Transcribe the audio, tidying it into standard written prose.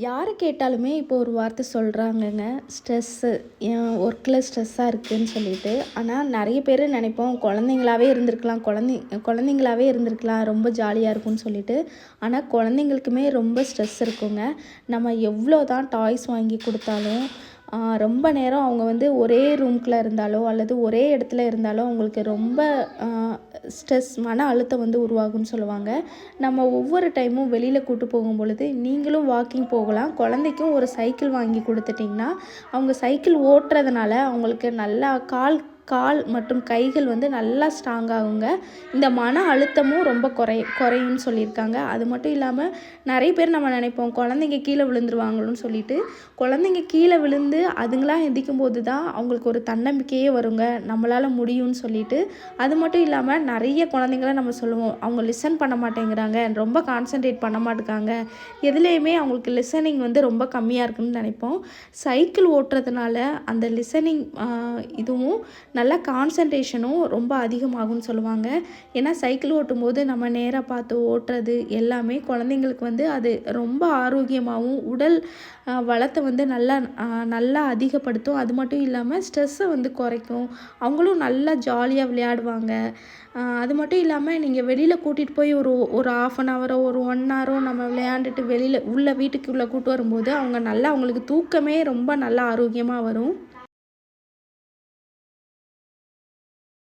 யாரை கேட்டாலுமே இப்போ ஒரு வார்த்தை சொல்கிறாங்கங்க. ஸ்ட்ரெஸ்ஸு, என் ஒர்க்கில் ஸ்ட்ரெஸ்ஸாக இருக்குதுன்னு சொல்லிட்டு. ஆனால் நிறைய பேர் நினைப்போம் குழந்தைங்களாவே இருந்திருக்கலாம், குழந்தைங்களாவே இருந்திருக்கலாம், ரொம்ப ஜாலியாக இருக்கும்னு சொல்லிட்டு. ஆனால் குழந்தைங்களுக்குமே ரொம்ப ஸ்ட்ரெஸ் இருக்குங்க. நம்ம எவ்வளோ தான் டாய்ஸ் வாங்கி கொடுத்தாலும் ரொம்ப நேரம் அவங்க வந்து ஒரே ரூம்குள்ளே இருந்தாலோ அல்லது ஒரே இடத்துல இருந்தாலோ அவங்களுக்கு ரொம்ப ஸ்ட்ரெஸ், மன அழுத்தம் வந்து உருவாகும்னு சொல்லுவாங்க. நம்ம ஒவ்வொரு டைமும் வெளியில் கூட்டு போகும் பொழுது நீங்களும் வாக்கிங் போகலாம். குழந்தைக்கும் ஒரு சைக்கிள் வாங்கி கொடுத்துட்டிங்கன்னா அவங்க சைக்கிள் ஓட்டுறதுனால அவங்களுக்கு நல்லா கால் கால் மற்றும் கைகள் வந்து நல்லா ஸ்ட்ராங் ஆகுங்க. இந்த மன அழுத்தமும் ரொம்ப குறையும்னு சொல்லியிருக்காங்க. அது மட்டும் இல்லாமல் நிறைய பேர் நம்ம நினைப்போம் குழந்தைங்க கீழே விழுந்துருவாங்களோன்னு சொல்லிட்டு. குழந்தைங்க கீழே விழுந்து அதுங்களாக எந்திக்கும் போது தான் அவங்களுக்கு ஒரு தன்னம்பிக்கையே வருங்க, நம்மளால் முடியும்னு சொல்லிட்டு. அது மட்டும் இல்லாமல் நிறைய குழந்தைங்கள நம்ம சொல்லுவோம், அவங்க லிசன் பண்ண மாட்டேங்கிறாங்க, ரொம்ப கான்சன்ட்ரேட் பண்ண மாட்டேங்காங்க, எதுலேயுமே அவங்களுக்கு லிசனிங் வந்து ரொம்ப கம்மியாக இருக்குன்னு நினைப்போம். சைக்கிள் ஓட்டுறதுனால அந்த லிசனிங் இதுவும் நல்லா கான்சன்ட்ரேஷனும் ரொம்ப அதிகமாகும்னு சொல்லுவாங்க. ஏன்னா சைக்கிள் ஓட்டும்போது நம்ம நேராக பார்த்து ஓட்டுறது எல்லாமே குழந்தைங்களுக்கு வந்து அது ரொம்ப ஆரோக்கியமாகவும் உடல் வளத்தை வந்து நல்லா அதிகப்படுத்தும். அது மட்டும் இல்லாமல் ஸ்ட்ரெஸ்ஸை வந்து குறைக்கும். அவங்களும் நல்லா ஜாலியாக விளையாடுவாங்க. அது மட்டும் இல்லாமல் நீங்கள் வெளியில் கூட்டிகிட்டு போய் ஒரு ஒரு 1/2 ஹவரோ ஒரு 1 ஹவரோ நம்ம விளையாண்டுட்டு வெளியில் வீட்டுக்குள்ளே கூட்டு வரும்போது அவங்களுக்கு தூக்கமே ரொம்ப நல்லா ஆரோக்கியமாக வரும்.